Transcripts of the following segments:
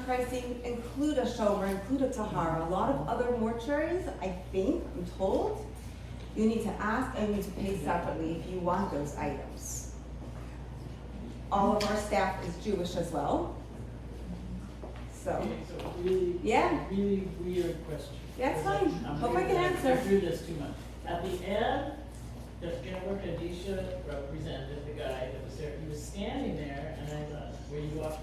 pricing include a shomer, include a Tahara. A lot of other mortuaries, I think, I'm told, you need to ask and you need to pay separately if you want those items. All of our staff is Jewish as well. So, Okay, so really, yeah. really weird question. That's fine. Hope I can answer. I threw this too much. At the end, the Gemara Kadisha representative, the guy that was there, he was standing there, and I thought, where you wash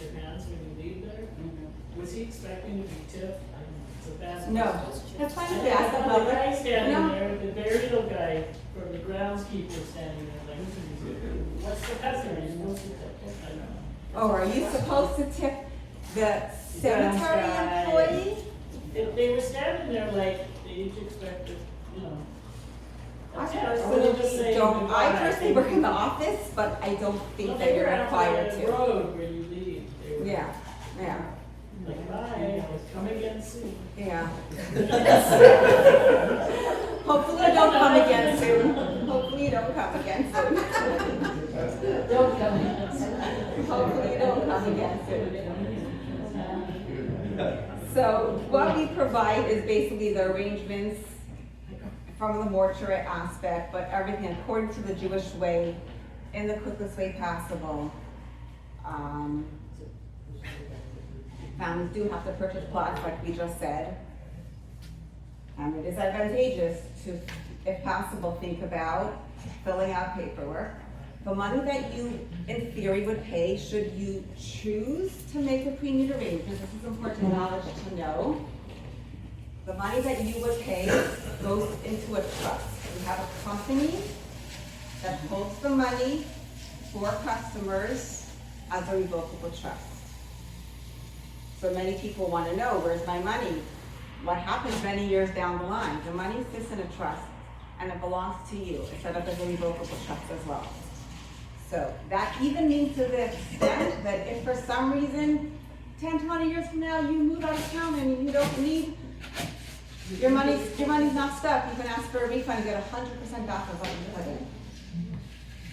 your hands when you leave there? Mm-hmm. Was he expecting to be tipped? I don't know. It's a bad No, question. that's fine if And you ask the public. the guy standing No. there, the burial guy, or the groundskeeper standing there, like, what's the custom? Are you supposed to tip? I don't know. Oh, are you supposed to tip the cemetery guy. employee? They were standing there like they each expected, you know. I that's it. Or were they just personally saying don't, I goodbye? personally work in the office, but I don't think Well, that they you're were out required on the to. road where you leave. They were Yeah, yeah, like, bye, come again soon. yeah. Hopefully you don't come again soon. Hopefully you don't come again soon. Don't come again soon. Hopefully you don't come again soon. So what we provide is basically the arrangements from the mortuary aspect, but everything according to the Jewish way, in the quickest way possible. Families do have to purchase plots, like we just said. And it is advantageous to, if possible, think about filling out paperwork. The money that you, in theory, would pay, should you choose to make a pre-need arrangement, this is important knowledge to know. The money that you would pay goes into a trust. We have a company that holds the money for customers as a revocable trust. So many people want to know, where's my money? What happens many years down the line? The money sits in a trust and it belongs to you. It's set up as a revocable trust as well. So that even means to the extent that if for some reason, 10, 20 years from now, you move out of town and you don't need, your money's not stuck, you can ask for a refund and get 100% back of what you put in.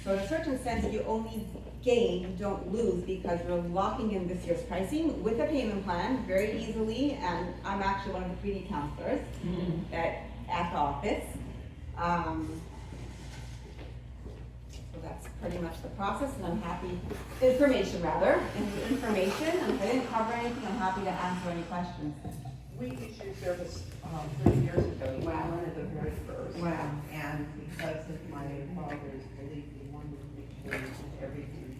So in a certain sense, you only gain, you don't lose, because you're locking in this year's pricing with a payment plan very easily, and I'm actually one of the pre-need counselors at the office. So that's pretty much the process, and I'm happy, information, and if I didn't cover anything, I'm happy to answer any questions. We issued service 30 years ago. Wow. One of the very first. Wow. And because of my father's belief, he wanted to make sure he did everything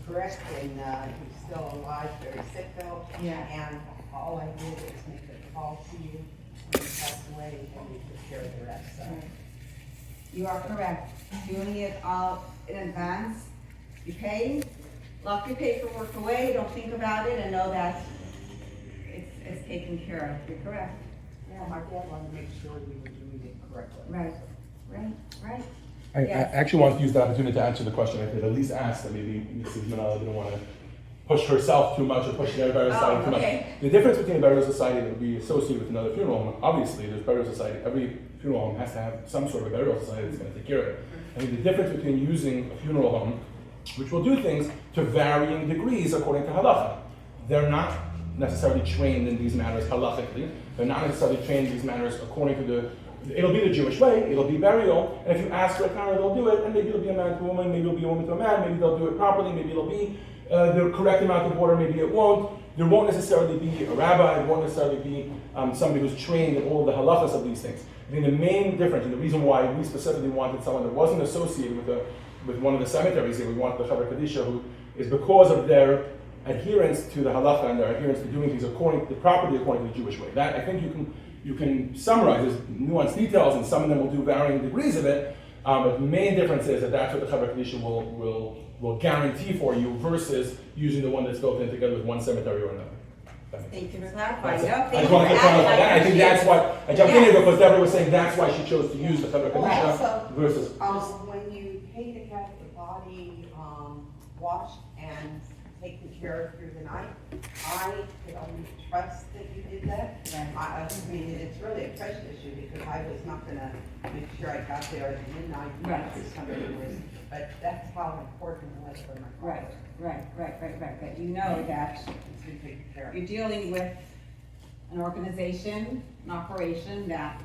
correct. And he's still alive, very sick though. Yeah. And all I did was make a call to you when he passed away, and we took care of the rest. So. You are correct. Doing it all in advance, you pay, lock your paperwork away, don't think about it, and know that it's taken care of. You're correct. Well, my dad wanted to make sure we were doing it correctly. Right. I Yes. actually wanted to use the opportunity to answer the question. I could at least ask that maybe Mrs. Manala didn't want to push herself too much or push the burial society too okay. much. The difference between a burial society that would be associated with another funeral home, obviously there's burial society, every funeral home has to have some sort of a burial society that's going to take care of it. I mean, the difference between using a funeral home, which will do things to varying degrees according to halacha. They're not necessarily trained in these matters halachically. They're not necessarily trained in these matters according to it'll be the Jewish way, it'll be burial, and if you ask for a Tahara, they'll do it, and maybe it'll be a man to a woman, maybe it'll be a woman to a man, maybe they'll do it properly, maybe it'll be the correct amount of water, maybe it won't. There won't necessarily be a rabbi, there won't necessarily be somebody who's trained in all the halachas of these things. I think the main difference, and the reason why we specifically wanted someone that wasn't associated with one of the cemeteries here, we wanted the Chaver Kadisha, who is because of their adherence to the halacha and their adherence to doing things properly according to the Jewish way. That, I think you can summarize. There's nuanced details, and some of them will do varying degrees of it, but the main difference is that that's what the Chaver Kadisha will guarantee for you versus using the one that's built in together with one cemetery or another. Thank you for clarifying. That's it. No, I thank just you wanted for to clarify adding. that. I think that's why I jumped in Yes. here, because Deborah was saying that's why she chose to use the Chaver Well, Kadisha also, versus. when you pay to have the body washed and taken care of through the night. I could only trust that you did that. Right. I mean, it's really a trust issue because I was not gonna make sure I got there at midnight. Right. Because somebody was, but that's how important it was for my father. Right. You know that It's been taken care of. you're dealing with an organization, an operation that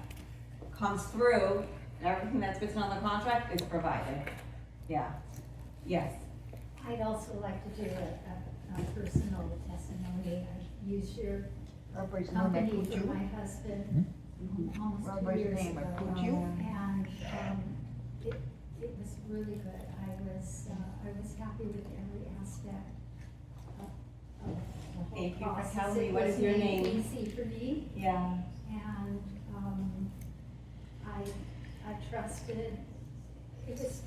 comes through, and everything that's written on the contract is provided. Yeah, yes. I'd also like to do a personal testimony. I used your Robert's name, I company put for you. my husband almost 2 Robert's years name, I ago. put you. And it was really good. I was happy with every aspect of the whole Thank you for process. telling me. It What was is your made name? Easy for me, Yeah. and I trusted. It was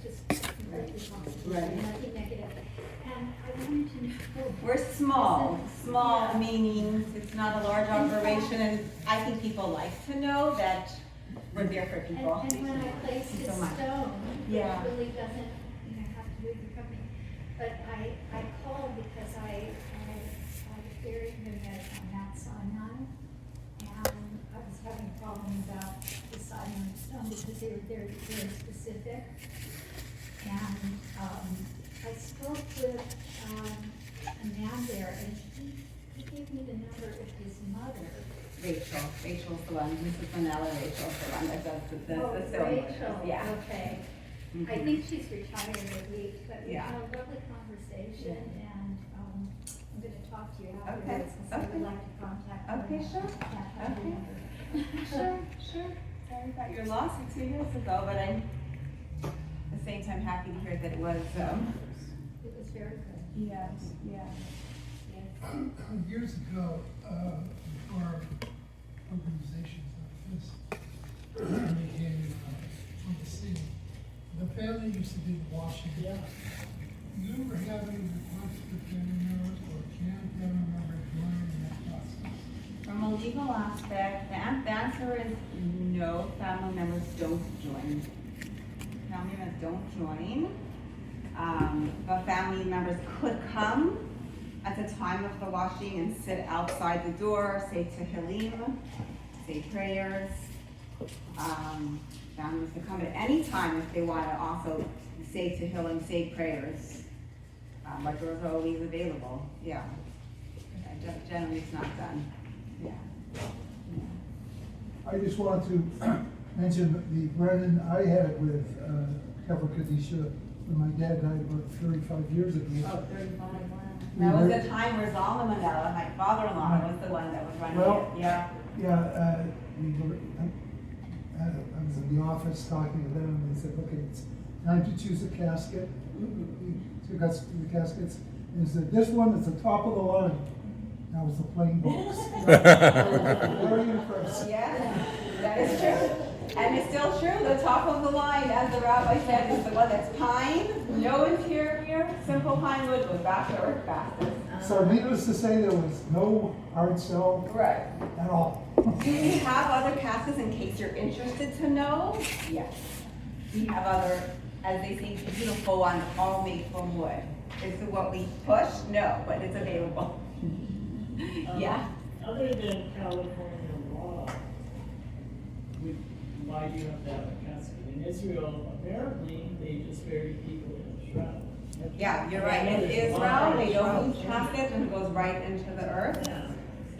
just completely positive, Right. nothing negative. And I wanted to know. We're small, small Yeah. meaning it's not a large operation, and I think people like to know that we're there for people. And when I placed Thank you this so much. stone, Yeah. it really doesn't, have to do with the company. But I called because I buried him at Mount Sinai. And I was having a problem about deciding on the stone because they were very, very specific. And, I spoke with, a man there, and he gave me the number of his mother. Rachel's the one, Mrs. Manella, Rachel's the one that does the Oh, ceremony. Rachel, Yeah. okay. I Mhm. think she's retired at least, but we Yeah. had a lovely conversation, and, I'm gonna talk to you Okay, afterwards, because I would okay. like to contact her. Okay, sure. Can't have her Okay. number. Sure. Sorry about your loss 2 years ago, but I'm at the same time happy to hear that it was, It was very good. yes. Years ago, before organizations like this became on the scene, the family used to be in Washington. Yeah. You ever have any requests for family members or can family members join in that process? From a legal aspect, the answer is no, family members don't join. Family members don't join. But family members could come at the time of the washing and sit outside the door, say Tehillim, say prayers. Families can come at any time if they want to also say Tehillim, say prayers. Our doors are always available, yeah. Generally, it's not done, yeah. I just wanted to mention the Brennan I had with Kefir Kadisha when my dad died about 35 years ago. Oh, 35, wow. That was the time where Zalman Mandela, my father-in-law, was the one that was running Well, it, yeah. Yeah, we were, I was in the office talking to them, and they said, okay, it's time to choose a casket. We took us to the caskets, and they said, this one is the top of the line. That was the plain box. Very impressive. Yeah, that is true. And it's still true, the top of the line, as the rabbi said, is the one that's pine, no interior, simple pine wood with back to earth fastest. So needless to say, there was no hard sell Right. at all. Do we have other caskets in case you're interested to know? Yes. We have other, as they say, beautiful ones, all made from wood. Is it what we push? No, but it's available. Yeah. Other than California law, why do you have to have a casket? In Israel, apparently, they just bury people in a shroud. Yeah, you're right. In Israel, they don't use caskets and it goes right into the earth. Yeah.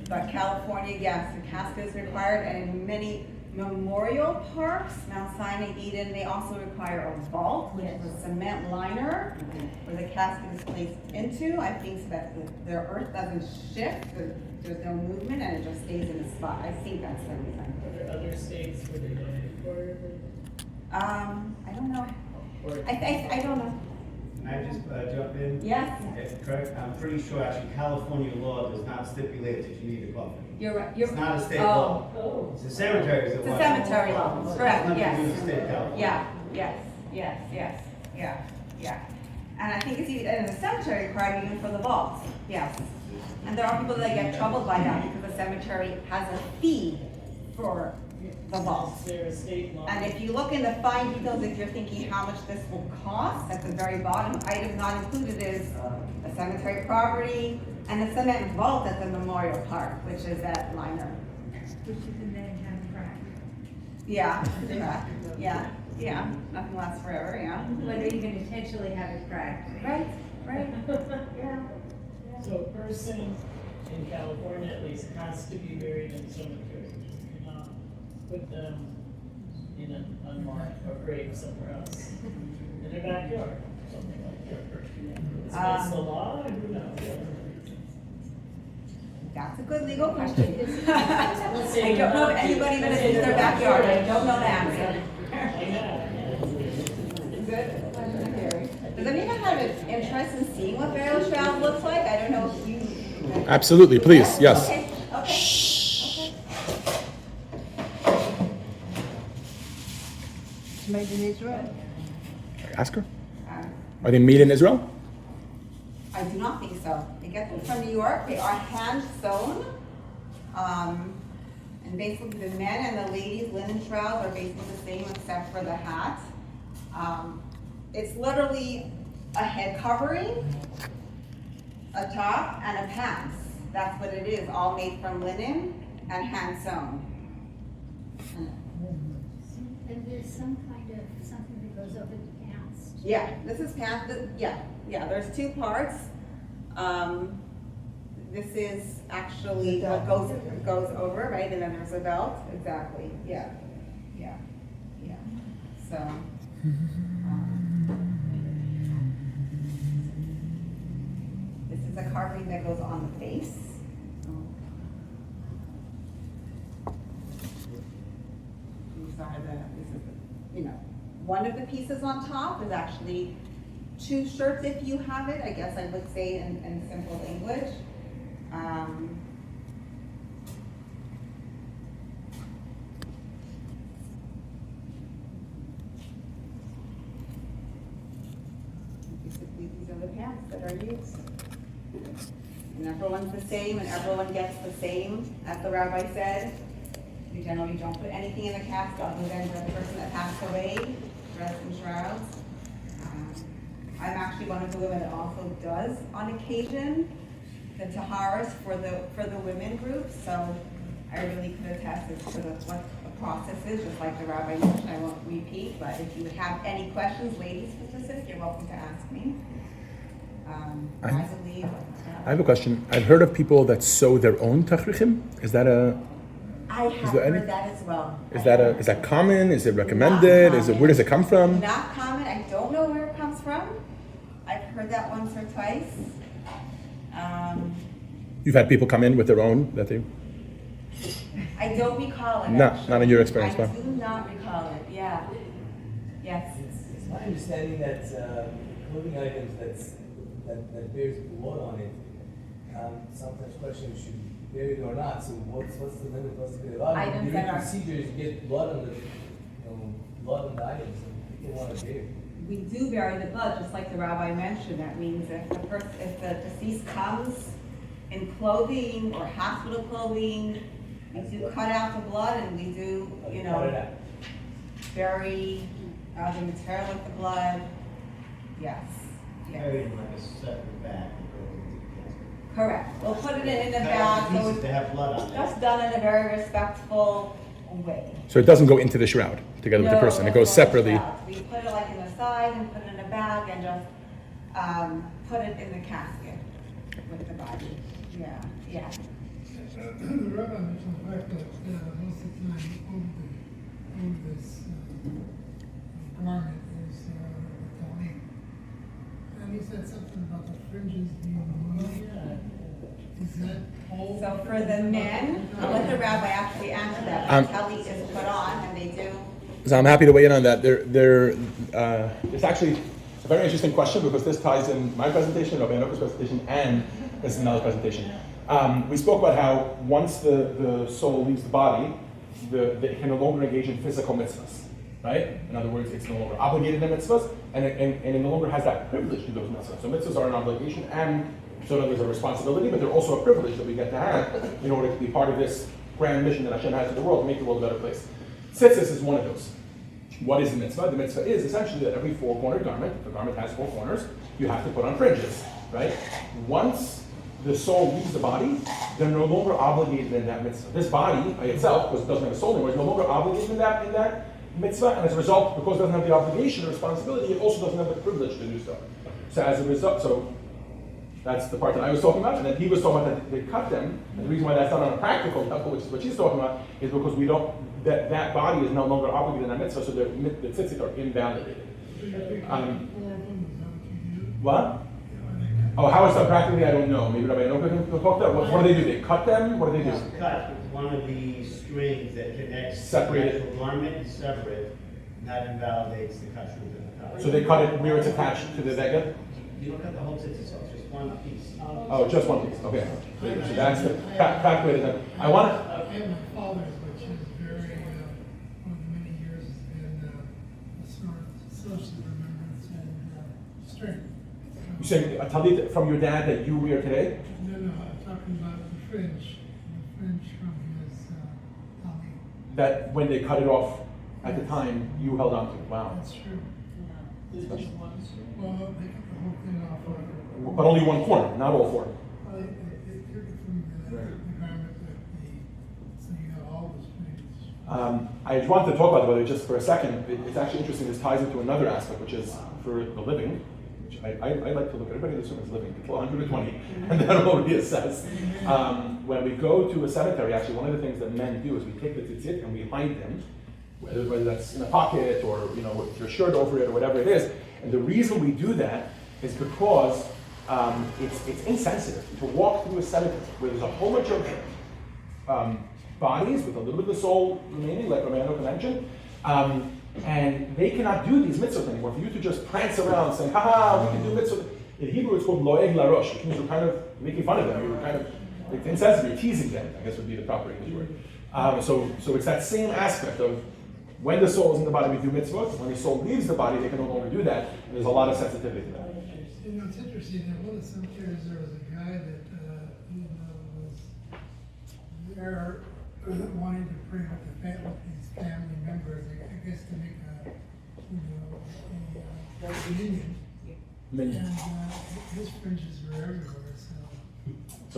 But California, yes, the casket is required, and in many memorial parks, Mount Sinai, Eden, they also require a vault, which is a cement liner where the casket is placed into. I think so that the earth doesn't shift, there's no movement, and it just stays in the spot. I think that's the reason. Are there other states where they don't require it? I don't know. Or- I don't know. Can I just jump in? Yes, If correct, I'm pretty sure actually California law does not stipulate that you need a coffin. you're right. It's not a state Oh. law. Oh. It's the cemeteries that It's a want it. cemetery law, correct, Nothing to do yes. with the state of California. Yeah. And I think it's even, and the cemetery required even for the vaults, yes. And there are people that get troubled by that because the cemetery has a fee for the vault. Is there a state law? And if you look in the fine details, if you're thinking how much this will cost, at the very bottom, item not included is the cemetery property and the cement vault at the memorial park, which is that liner. Which you can then have crack. Yeah, correct. Yeah, nothing lasts forever, yeah. Whether you can intentionally have it cracked. Right, yeah. So a person in California at least has to be buried in a cemetery. You cannot put them in an unmarked or grave somewhere else. In their backyard, something like that. Is that the law or who knows? That's a good legal question. Let's I say don't know if anybody that is in their backyard, I don't know the answer. I know. Good. Does anyone have an interest in seeing what burial shroud looks like? I don't know if you. Absolutely, please, yes. Okay. It's made in Israel. Ask her. Um, Are they made in Israel? I do not think so. They get them from New York. They are hand sewn. And basically the men and the ladies' linen shrouds are basically the same except for the hat. It's literally a head covering, a top, and a pants. That's what it is, all made from linen and hand sewn. And there's some kind of, something that goes over the pants. Yeah, this is pants, yeah, there's two parts. This is actually what goes over, right, and then there's a belt, exactly, yeah. So, this is a carving that goes on the face. This is, one of the pieces on top is actually two shirts if you have it, I guess I would say in simple English. Basically, these are the pants that are used. And everyone's the same and everyone gets the same, as the rabbi said. We generally don't put anything in the casket other than the person that passed away, dressed in shrouds. I'm actually one of the women that also does, on occasion, the Taharas for the women group, so I really could attest as to what the process is, just like the rabbi mentioned. I won't repeat, but if you would have any questions, ladies specific, you're welcome to ask me. I believe. I have a question. I've heard of people that sew their own tachrichim. Is that a? I have there any- heard that as well. Is that common? Is it recommended? Not Is it where does it come from? Not common. I don't know where it comes from. I've heard that once or twice. You've had people come in with their own that they. I don't recall it. Not actually. in your experience, I but. do not recall it. Yeah. Yes. It's my understanding that clothing items that bears blood on it, sometimes question should be buried or not. So what's the limit? What's the lot? Items During that are- procedures, you get blood on the blood on the items, and people want to bury. We do bury the blood, just like the rabbi mentioned. That means if the deceased comes in clothing or hospital clothing, we do cut out the blood and we do, Cut it out. bury the material with the blood. Yes. Buried in like a separate bag. and throw it into the casket. Correct. We'll put it in the Cut bag, out so pieces it's to have blood on it. just done in a very respectful way. So it doesn't go into the shroud together with the person. It goes separately. We put it like in the side and put it in a bag and just put it in the casket with the body. Yeah. The rabbi mentioned the fact that most of the time all this garment is talim. And he said something about the fringes being removed. Is that all? So for the men, I'll let the rabbi actually answer that. The tali is put on and they do. So I'm happy to weigh in on that. It's actually a very interesting question because this ties in my presentation, Rabbi Enoch's presentation, and this is another presentation. We spoke about how once the soul leaves the body, it can no longer engage in physical mitzvahs, right? In other words, it's no longer obligated in mitzvahs, and it no longer has that privilege to those mitzvahs. So mitzvahs are an obligation, and so there's a responsibility, but they're also a privilege that we get to have in order to be part of this grand mission that Hashem has to the world to make the world a better place. Tzitzis is one of those. What is the mitzvah? The mitzvah is essentially that every four-cornered garment, if the garment has four corners, you have to put on fringes, right? Once the soul leaves the body, they're no longer obligated in that mitzvah. This body by itself, because it doesn't have a soul anymore, is no longer obligated in that mitzvah, and as a result, because it doesn't have the obligation or responsibility, it also doesn't have the privilege to do so. So as a result, so that's the part that I was talking about, and then he was talking about that they cut them, and the reason why that's not on a practical level, which is what she's talking about, is because we don't, that body is no longer obligated in that mitzvah, so the tzitzit are invalidated. What? Oh, how it's done practically, I don't know. Maybe Rabbi Enoch can talk to that. What do they do? They cut them? What do they do? It's cut with one of the strings that connects Separate the it. actual garment, separate, and that invalidates the kashrut of the cut. So they cut it where it's attached to the vega? You don't cut the whole tzitzit off, just one piece. Oh, just one piece. Okay. So that's the calculated. I want to. I have my father's, which is very, over many years, has been a sort of social remembrance and strength. You say a talit from your dad that you wear today? No, I'm talking about the fringe from his talit. That when they cut it off at the time, you held on to it. Wow. That's true. There's just one string. Well, they cut the whole thing off. But only one corner, not all four. Well, they took it from the garment so you have all the strings. I just wanted to talk about the weather just for a second. It's actually interesting. This ties into another aspect, which is for the living. Which I like to look at. Everybody in this room is living until 120, and then we'll reassess. When we go to a cemetery, actually, one of the things that men do is we take the tzitzit and we hide them, whether that's in a pocket or with your shirt over it or whatever it is. And the reason we do that is because it's insensitive to walk through a cemetery where there's a whole bunch of bodies with a little bit of the soul remaining, like Romano mentioned, and they cannot do these mitzvot anymore. For you to just prance around saying, "Ha, we can do mitzvot." In Hebrew, it's called loeg larosh, which means you're kind of making fun of them. You're kind of it's insensitive. You're teasing them, I guess would be the proper English word. So it's that same aspect of when the soul is in the body, we do mitzvot. When the soul leaves the body, they can no longer do that. And there's a lot of sensitivity to that. It's interesting, in one of the cemeteries, there was a guy that, was there wanting to pray with his family members, I guess to make a reunion. Minion. And his fringes were everywhere, so. So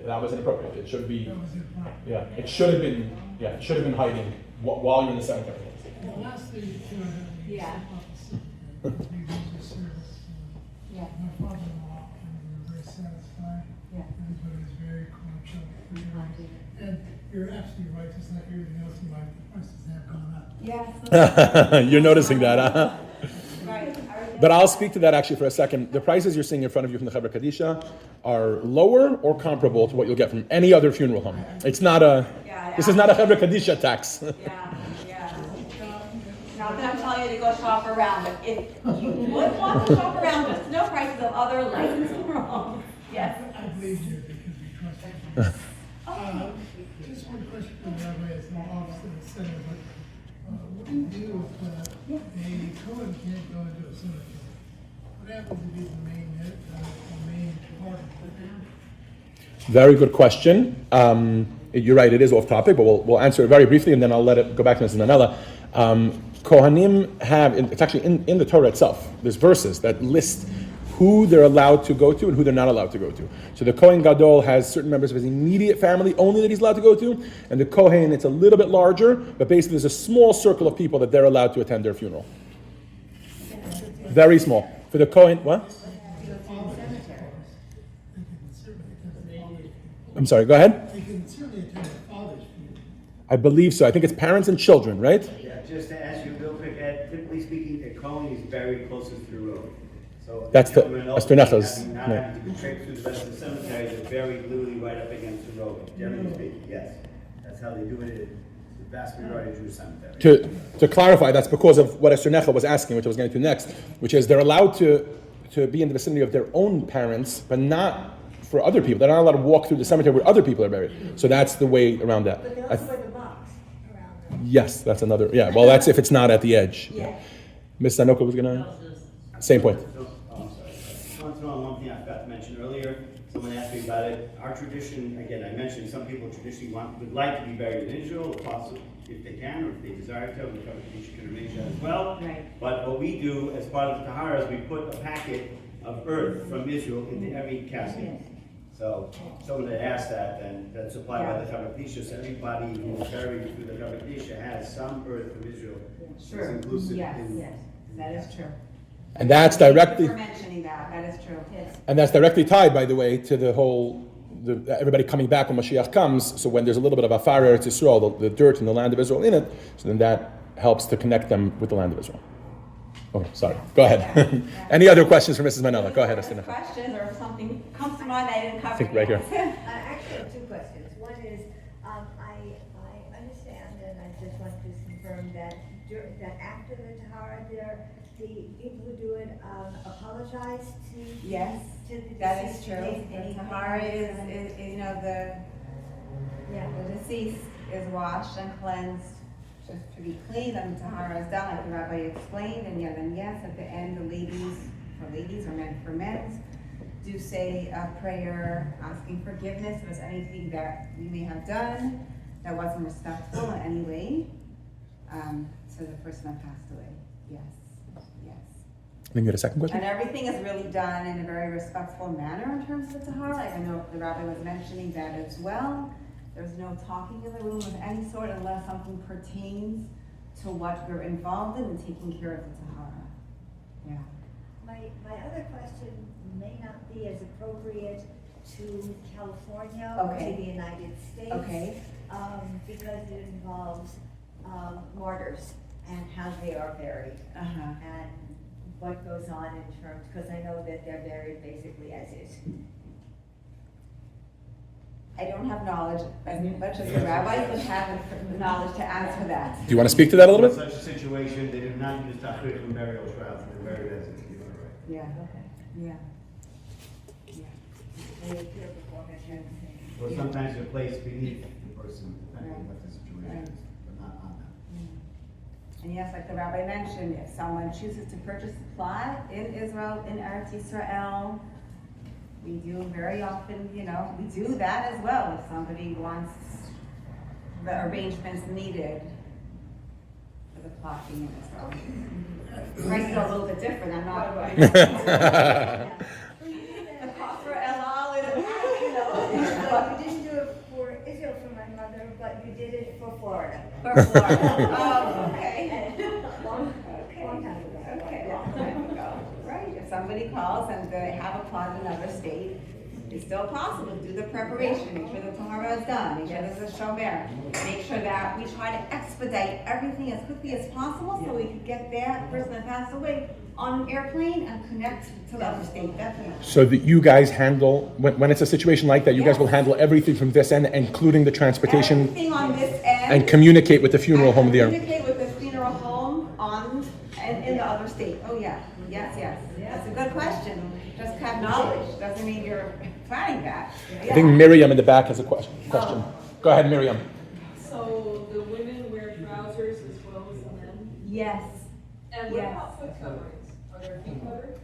that was inappropriate. It should be. That was improper. Yeah, it should have been. Yeah, it should have been hiding while you're in the cemetery. The last thing you know, Yeah. we did the service. Yeah. My father-in-law, and we were very satisfied. Yeah. Everybody was very cordial. And you're absolutely right, just like everything else in life, the prices have gone up. Yes. You're noticing that, huh? Right. But I'll speak to that actually for a second. The prices you're seeing in front of you from the Chevra Kadisha are lower or comparable to what you'll get from any other funeral home. It's not this is not a Chevra Kadisha tax. Yeah. Not that I'm telling you to go shop around, but if you would want to shop around, just know prices of other licensed funeral homes. Yes. I believe you because we trust you. Just one question for the rabbi, as an officer of the center, but what do you do if a Cohen can't go into a cemetery? What happens if he's the main part of the Very good question. You're right, it is off topic, but we'll answer it very briefly and then I'll let it go back to Ms. Nanella. Kohanim have, it's actually in the Torah itself, there's verses that list who they're allowed to go to and who they're not allowed to go to. So the Kohen Gadol has certain members of his immediate family only that he's allowed to go to, and the Kohen, it's a little bit larger, but basically there's a small circle of people that they're allowed to attend their funeral. Very small. For the Kohen, what? I'm sorry, go ahead. They can certainly attend their father's funeral. I believe so. I think it's parents and children, right? Yeah, just to ask you real quick, Ed, typically speaking, the Cohen is very closest to the road. So That's the gentlemen Esther Necha's, having not having to traipse through the rest of the cemetery, they're very literally right up against the road, generally speaking, yes. That's how they do it in the vast majority of Jewish cemeteries. To clarify, that's because of what Esther Necha was asking, which I was getting to next, which is they're allowed to be in the vicinity of their own parents, but not for other people. They're not allowed to walk through the cemetery where other people are buried. So that's the way around that. But they also wear the box around them. Yes, that's another. Yeah, well, that's if it's not at the edge. Yeah. Ms. Sanoka was gonna. Same point. Oh, I'm sorry. I just want to throw in one thing I forgot to mention earlier. someone asked me about it. Our tradition, again, I mentioned some people traditionally would like to be buried in Israel, if possible, if they can, or if they desire to, we cover the can arrange that as well. Right. But what we do as part of the Tahara is we put a packet of earth from Israel into every casket. So, someone that asked that, and that's supplied by the Kavakdisha, so everybody who is buried through the Kavakdisha has some earth from Israel. Sure. It's inclusive Yes, in. yes, that is true. And that's Thank you directly, for mentioning that, that is true. and that's directly tied, by the way, to the whole, everybody coming back when Mashiach comes. So when there's a little bit of Afar Eretz Yisrael, the dirt in the land of Israel in it, so then that helps to connect them with the land of Israel. Okay, sorry. Go ahead. Any other questions for Mrs. Manella? Go ahead, Astina. Questions or if something comes to mind I didn't cover. I think right here. I actually have two questions. One is, I understand, and I just want to confirm that that after the Tahara, the people who do it apologize to Yes, to the that is deceased. true. Any- The Tahara is, you know, the deceased is washed and cleansed just to be clean, then the Tahara is done, like the rabbi explained, and then yes, at the end, the ladies, for ladies or men for men, do say a prayer asking forgiveness if there's anything that we may have done that wasn't respectful in any way, to the person that passed away. Yes, yes. Then you had a second question? And everything is really done in a very respectful manner in terms of the Tahara. Like I know the rabbi was mentioning that as well. There's no talking in the room of any sort unless something pertains to what we're involved in and taking care of the Tahara. Yeah. My other question may not be as appropriate to California or to Okay. the United States. Okay. Because it involves martyrs and how they are buried. Uh-huh. And what goes on in terms, because I know that they're buried basically as is. I don't have knowledge as much as the rabbi would have the knowledge to answer that. Do you want to speak to that a little In bit? such a situation, they do not use Tahara and burial shrouds, they're buried as if you are right. Yeah, Okay. yeah. Yeah. They appear before me and everything. Or sometimes they're placed beneath the person, depending on what the situation Right. is, but not on them. And yes, like the rabbi mentioned, if someone chooses to purchase a plot in Israel, in Eretz Yisrael, we do very often, you know, we do that as well. If somebody wants the arrangements needed for the plot being in Israel. Prices are a little bit different, I'm not. The cost for El Al is, you know. So you didn't do it for Israel for my mother, but you did it for Florida. For Florida. Oh, okay. Long time ago. Okay, long time ago, right? If somebody calls and they have a plot in another state, it's still possible to do the preparation, make sure the Tahara is done, make sure there's a shomer, make sure that we try to expedite everything as quickly as possible so we could get that person that passed away on an airplane and connect to the other state, definitely. So that you guys handle, when it's a situation like that, you guys will handle everything from this end, including the transportation, Everything on this end. and communicate with the funeral home there. Communicate with the funeral home and in the other state. Oh, yeah, yes, yes. That's a good question. Just have knowledge, doesn't mean you're planning that. I think Miriam in the back has a question. Go ahead, Miriam. So the women wear trousers as well as the men? Yes. And what Yes. about foot coverings? Are there feet covered?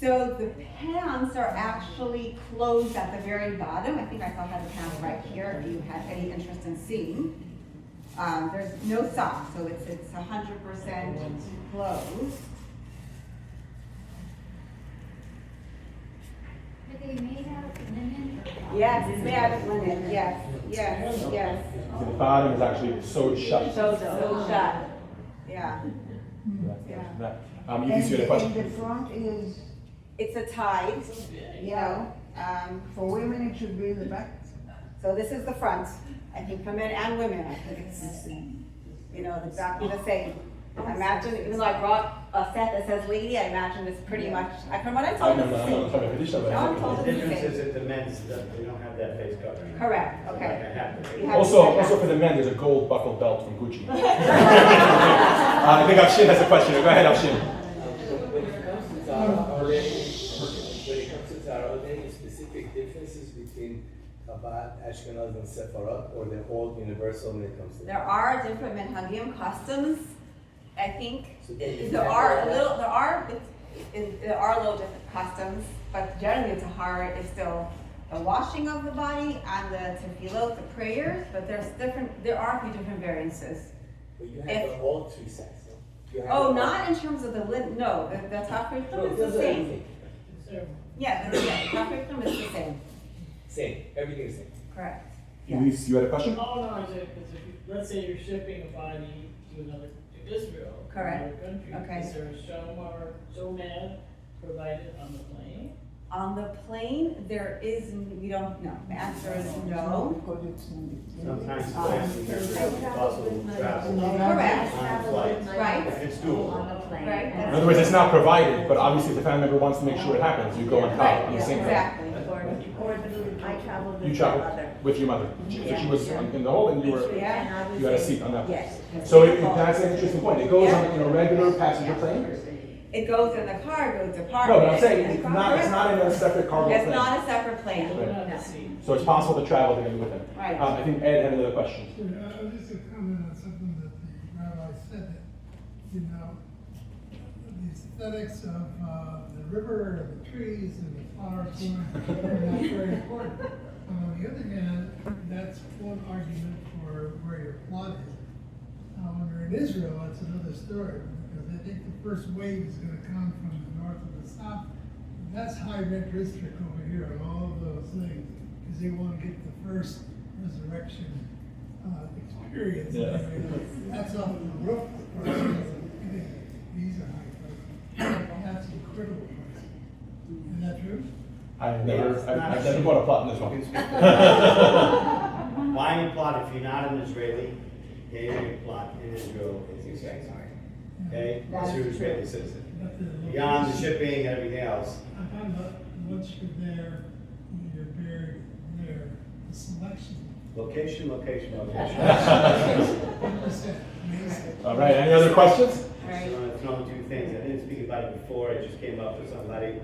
So the pants are actually closed at the very bottom. I think I still have the pants right here if you have any interest in seeing. There's no socks, so it's 100% closed. Are they made out of linen? Yes, it's made out of linen, yes, yes, yes. The bottom is actually sewed shut. So shut, yeah. You can see the question. And the front is, It's a tide, you know. for women, it should be in the back. So this is the front, I think for men and women, I think it's, you know, exactly the same. I imagine, even though I brought a set that says lady, I imagine it's pretty much, from what I told, it's the same. I'm told The it's the difference is same. that the men's, they don't have that face covering. Correct, Like okay. a hat. You have to Also check for that. the men, there's a gold buckle belt from Gucci. I think Afshin has a question. Go ahead, Afshin. When it comes to Tahara, are there any specific differences between Chabad, Ashkenaz, and Sepharad, or they're all universal when it comes to There are different Minhagim customs, I think. So they- There are there are little different customs, but generally the Tahara is still the washing of the body and the tefillot, the prayers, but there are a few different variances. But you have If- all three sets, no? You have Oh, all- not in terms of the lid, no, the tafricum No, is it the does same. everything. So, Yeah, the tafricum is the same, Same, everything is same. correct. Elise, you had a question? oh, no, is it, because if you, let's say you're shipping a body to to Israel. from Correct. Another country. Okay. Is there a shomad provided on the plane? On the plane, we don't know, the answer is no. Sometimes flights, it's possible to travel Correct, on flights. right, If it's doable. right. In other words, it's not provided, but obviously if the family member wants to make sure it happens, you go on top, Right, on the yeah, same thing. exactly. I traveled You with my traveled mother. with your mother, so she was in the home and you were, Yeah. And I was you had a in- seat on that. Yes. So that's an interesting point, it goes on, a regular passenger plane? It goes in the cargo department. No, but I'm saying, it's not in a separate cargo It's plane. not a separate You plane, don't have the seat. So it's possible to travel together with them. right. I think Ed had another question. I was just a comment on something that the rabbi said, that, you know, the aesthetics of the river and the trees and the flowers are not very important. On the other hand, that's one argument for where your plot is. When you're in Israel, that's another story, because I think the first wave is gonna come from the north and the south. That's high rent district over here, and all of those things, because they wanna get the first resurrection, experience. Yeah. That's off the roof. These are high prices. That's incredible price. Isn't that true? I've never bought a plot in this one. Buying a plot, if you're not an Israeli, getting a plot in Israel is expensive. Okay, unless you're an Israeli citizen. But the Beyond the location- shipping and everything else. I found out once you're there, you're buried there, the selection. Location, location, location. 100%, amazing. All right, any other questions? Right. So it's known two things. I didn't speak about it before. It just came up with somebody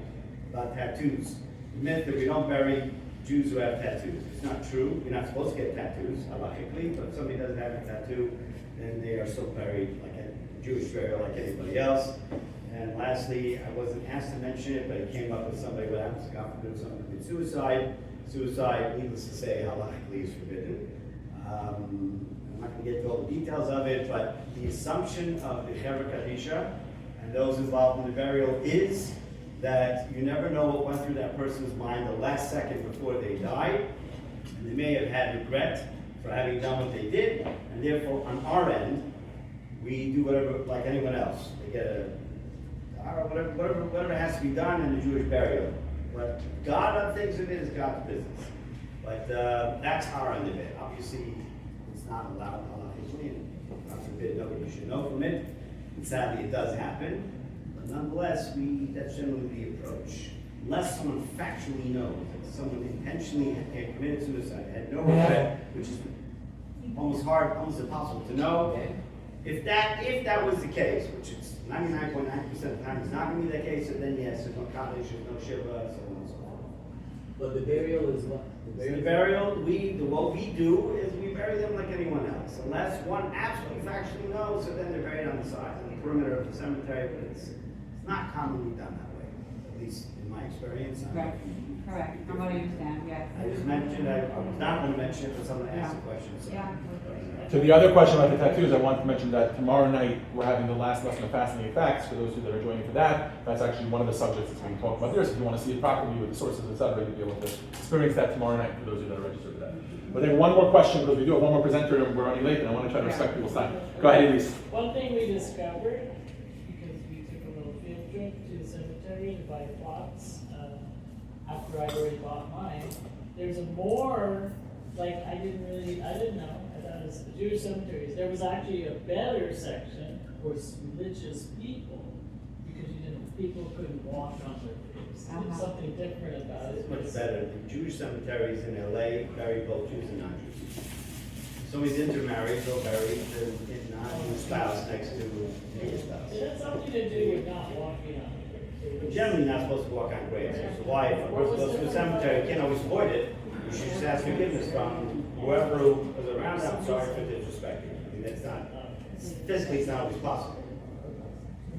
about tattoos. The myth that we don't bury Jews who have tattoos. It's not true. You're not supposed to get tattoos, halachically, but if somebody doesn't have a tattoo, then they are still buried like a Jewish burial like anybody else. And lastly, I wasn't asked to mention it, but it came up with somebody, what happens to God forbid someone commits suicide. Suicide, needless to say, halachically is forbidden. I'm not going to get into all the details of it, but the assumption of the Chevra Kadisha and those involved in the burial is that you never know what went through that person's mind the last second before they died. And they may have had regret for having done what they did, and therefore on our end, we do whatever, like anyone else. They get a Tahara, whatever has to be done in the Jewish burial. What God thinks of it is God's business. But that's our end of it. Obviously, it's not allowed halachically, and God forbid nobody should know from it. And sadly, it does happen. But nonetheless, that's generally the approach. Unless someone factually knows that someone intentionally had committed suicide, had no regret, which is almost impossible to know. If that was the case, which is 99.9% of the time, it's not going to be the case, and then yes, there's no Kaddish, there's no Shiva, so on and so forth. But the burial is what? The burial, what we do is we bury them like anyone else, unless one absolutely factually knows, so then they're buried on the side, on the perimeter of the cemetery, but it's not commonly done that way, at least in my experience. Correct, from what I understand, yes. I just mentioned, I was not going to mention it, but someone asked a question, so. Yeah. So the other question about the tattoos, I wanted to mention that tomorrow night, we're having the last lesson of Fascinating Facts. For those of you that are joining for that, that's actually one of the subjects that's being talked about there. So if you want to see it properly with the sources, etc., you'll be able to experience that tomorrow night for those of you that are registered for that. But then one more question, because we do have one more presenter and we're running late, and I want to try to respect people's time. Go ahead, Elise. One thing we discovered, because we took a little field trip to the cemetery to buy plots, after I'd already bought mine, there's a more, like, I didn't know, I thought it was the Jewish cemeteries, there was actually a better section for religious people, because people couldn't walk on their graves. There's something different about it. It's much better. The Jewish cemeteries in LA bury both Jews and non-Jews. If somebody's intermarried, they'll bury the non-Jewish spouse next to the Jewish spouse. It had something to do with not walking on the graves. It We're was- generally not supposed to walk on graves, which is why if a person goes to a cemetery, you can't always avoid it. You should just ask forgiveness from whoever was around. I'm sorry for disrespecting you. I mean, physically it's not always possible.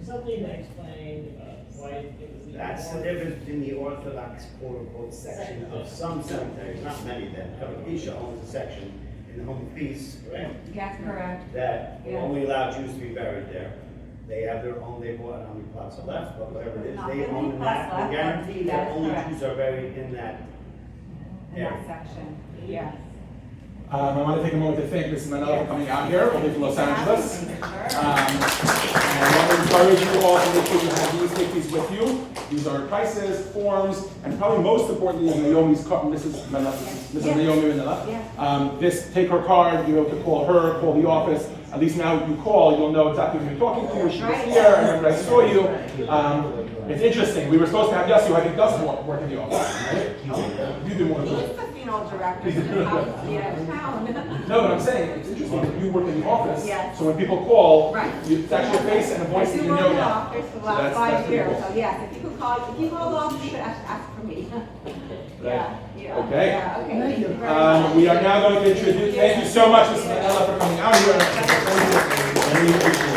Something that explained why it was. That's the difference between the Orthodox quote-unquote section of some cemeteries, not many then. Cappadocia owns a section in the Home of Peace, correct? Yes, correct. That will Yeah. only allow Jews to be buried there. They have their own, they bought how many plots are left, but whatever it is, Not they many own plots that. left, The guarantee that that's only correct. Jews are buried in that In area. that section, yes. I want to take a moment to thank Mrs. Manella for coming out here, all the way from Los Angeles. And I want to encourage you all to make sure you have these, take these with you. These are prices, forms, and probably most importantly is Naomi's card, Mrs. Manella, Mrs. Naomi Manella. This, take her card, you're able to call her, call the office. At least now you call, you'll know exactly who you're talking to. She was here, I remember I saw you. It's interesting, we were supposed to have Yossi, who I think doesn't work in the office, right? You do more than He's the funeral director in the town. No, but I'm saying, it's interesting that you work in the office. Yes. So when people call, Right. that's your face and a voice that you know I do work in the now. office for the So last that's 5 pretty years, cool. so yes, if you call the office, you can ask for me. Yeah, yeah. Okay. Yeah, okay, thank you very much. We are now going to introduce, thank you so much, Mrs. Manella, for coming out here. Thank you. Really appreciate it.